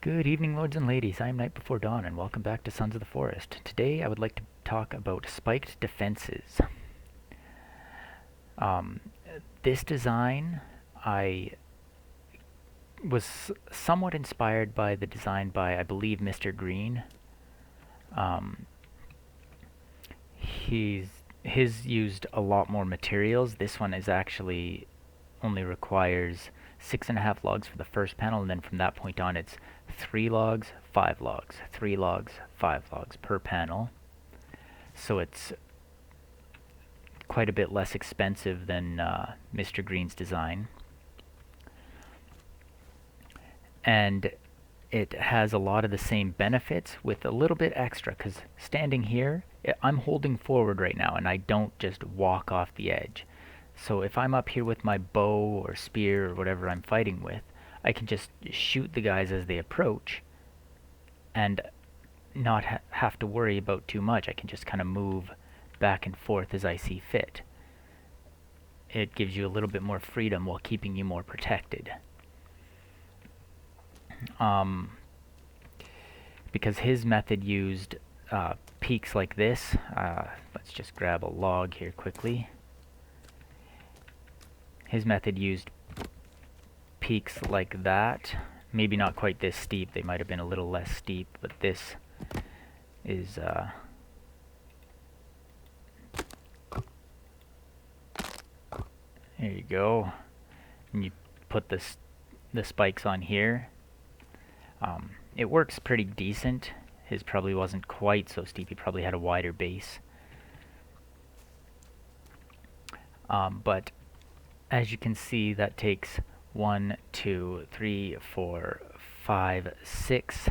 Good evening, lords and ladies. I am Night Before Dawn, and welcome back to Sons of the Forest. Today, I would like to talk about spiked defenses. Um, this design, I was somewhat inspired by the design by, I believe, Mr. Green. Um, his used a lot more materials. This one is actually only requires 6.5 logs for the first panel, and then from that point on it's 3 logs, 5 logs, 3 logs, 5 logs per panel. So it's quite a bit less expensive than Mr. Green's design. And it has a lot of the same benefits with a little bit extra, because standing here, I'm holding forward right now and I don't just walk off the edge. So if I'm up here with my bow or spear or whatever I'm fighting with, I can just shoot the guys as they approach and not have to worry about too much. I can just kind of move back and forth as I see fit. It gives you a little bit more freedom while keeping you more protected. Because his method used peaks like this. Let's just grab a log here quickly. His method used peaks like that. Maybe not quite this steep. They might have been a little less steep, but this is there you go. And you put the spikes on here. It works pretty decent. His probably wasn't quite so steep. He probably had a wider base. But as you can see, that takes 1, 2, 3, 4, 5, 6,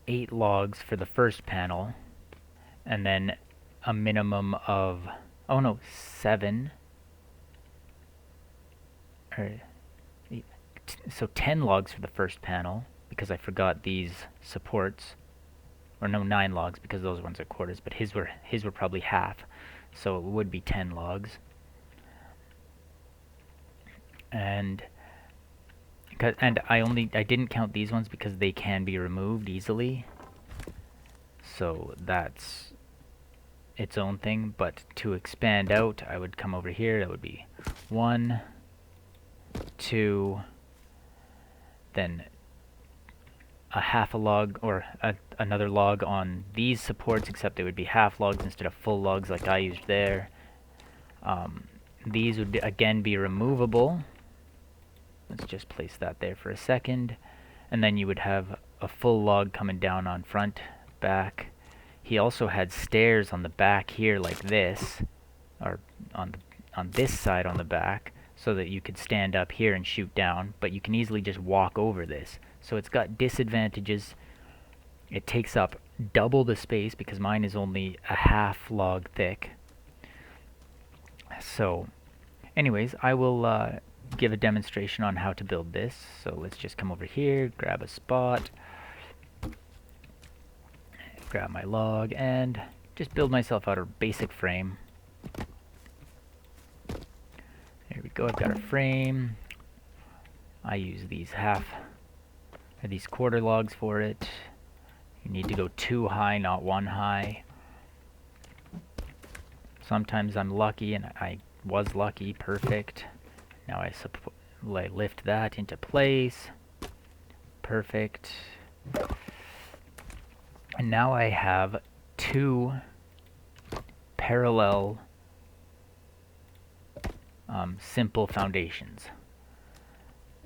8 logs for the first panel, and then a minimum of 7. So 10 logs for the first panel, because I forgot these supports. Or no, 9 logs, because those ones are quarters, but his were probably half, so it would be 10 logs. And I didn't count these ones because they can be removed easily, so that's its own thing. But to expand out, I would come over here. That would be 1, 2, then a half a log, or another log on these supports, except they would be half logs instead of full logs like I used there. These would again be removable. Let's just place that there for a second. And then you would have a full log coming down on front, back. He also had stairs on the back here like this, or on this side on the back, so that you could stand up here and shoot down, but you can easily just walk over this. So it's got disadvantages. It takes up double the space because mine is only a half log thick. So anyways, I will give a demonstration on how to build this. So let's just come over here, grab a spot, grab my log, and just build myself out a basic frame. There we go, I've got a frame. I use these quarter logs for it. You need to go 2 high, not 1 high. Sometimes I'm lucky, and I was lucky, perfect. Now I lift that into place. Perfect. And now I have 2 parallel simple foundations.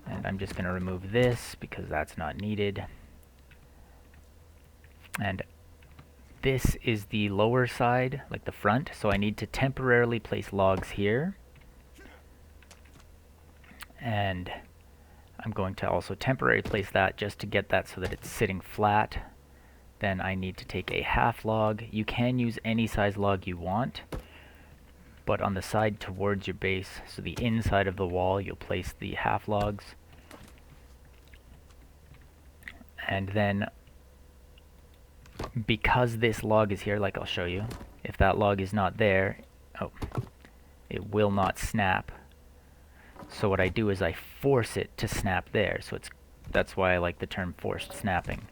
And I'm just going to remove this because that's not needed. And this is the lower side, like the front, so I need to temporarily place logs here. And I'm going to also temporarily place that just to get that so that it's sitting flat. Then I need to take a half log. You can use any size log you want, but on the side towards your base, so the inside of the wall, you'll place the half logs. And then, because this log is here, like I'll show you, if that log is not there, it will not snap. So what I do is I force it to snap there. So it's That's why I like the term forced snapping.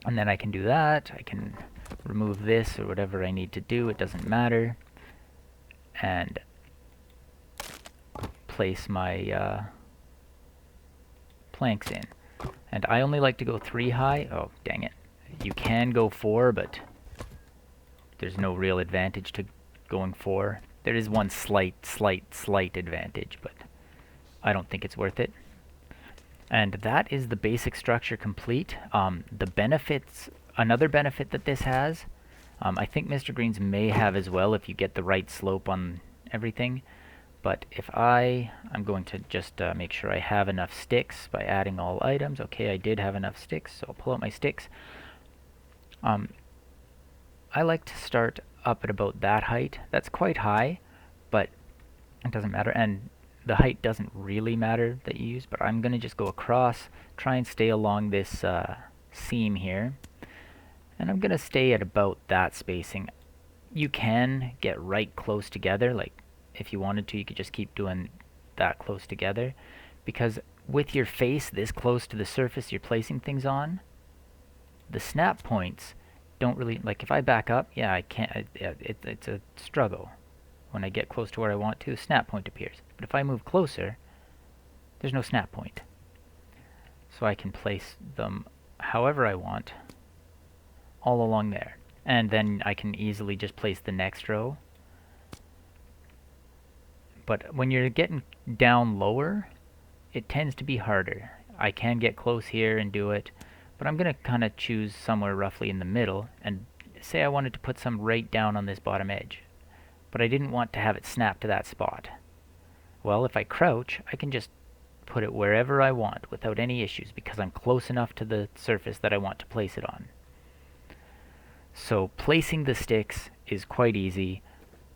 And then I can do that. I can remove this or whatever I need to do. It doesn't matter. And place my planks in. And I only like to go 3 high. Oh, dang it. You can go 4, but there's no real advantage to going 4. There is one slight advantage, but I don't think it's worth it. And that is the basic structure complete. The benefits, another benefit that this has, I think Mr. Green's may have as well if you get the right slope on everything. But if I'm going to just make sure I have enough sticks by adding all items. Okay, I did have enough sticks, so I'll pull out my sticks. I like to start up at about that height. That's quite high, but it doesn't matter. And the height doesn't really matter that you use, but I'm going to just go across, try and stay along this seam here. And I'm going to stay at about that spacing. You can get right close together, like if you wanted to, you could just keep doing that close together. Because with your face this close to the surface you're placing things on, the snap points don't really, like if I back up, yeah, I can't, it's a struggle. When I get close to where I want to, snap point appears. But if I move closer, there's no snap point. So I can place them however I want, all along there. And then I can easily just place the next row. But when you're getting down lower, it tends to be harder. I can get close here and do it, but I'm going to kind of choose somewhere roughly in the middle, and say I wanted to put some right down on this bottom edge. But I didn't want to have it snap to that spot. Well, if I crouch, I can just put it wherever I want without any issues because I'm close enough to the surface that I want to place it on. So placing the sticks is quite easy.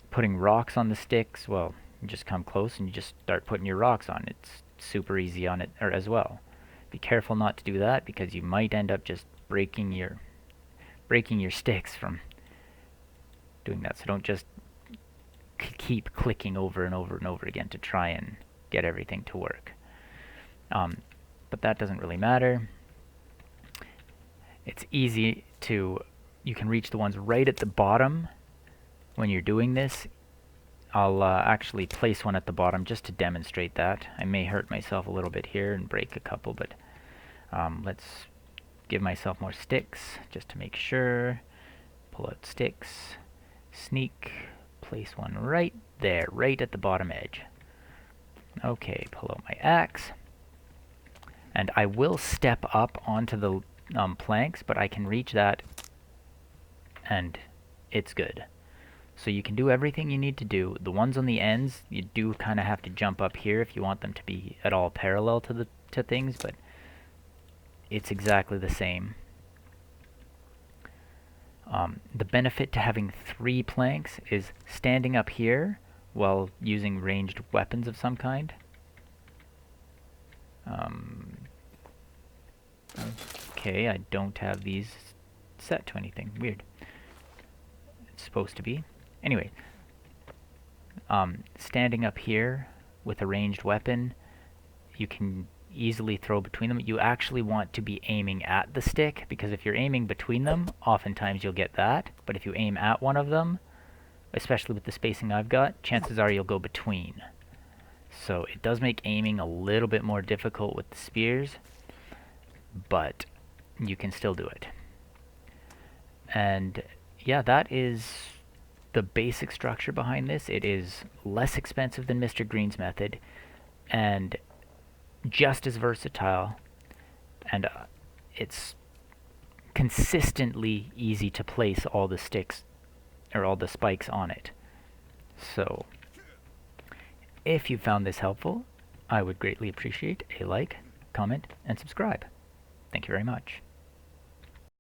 Putting rocks on the sticks, well, you just come close and you just start putting your rocks on. It's super easy on it as well. Be careful not to do that because you might end up just breaking your sticks from doing that. So don't just keep clicking over and over and over again to try and get everything to work. But that doesn't really matter. It's easy to, you can reach the ones right at the bottom when you're doing this. I'll actually place one at the bottom just to demonstrate that. I may hurt myself a little bit here and break a couple, but let's give myself more sticks just to make sure. Pull out sticks, sneak, place one right there, right at the bottom edge. Okay, pull out my axe. And I will step up onto the planks, but I can reach that and it's good. So you can do everything you need to do. The ones on the ends, you do kind of have to jump up here if you want them to be at all parallel to things, but it's exactly the same. The benefit to having 3 planks is standing up here while using ranged weapons of some kind. Okay, I don't have these set to anything. Weird. It's supposed to be. Anyway, standing up here with a ranged weapon, you can easily throw between them. You actually want to be aiming at the stick, because if you're aiming between them, oftentimes you'll get that. But if you aim at one of them, especially with the spacing I've got, chances are you'll go between. So it does make aiming a little bit more difficult with the spears, but you can still do it. And yeah, that is the basic structure behind this. It is less expensive than Mr. Green's method and just as versatile, and it's consistently easy to place all the sticks or all the spikes on it. So if you found this helpful, I would greatly appreciate a like, comment, and subscribe. Thank you very much.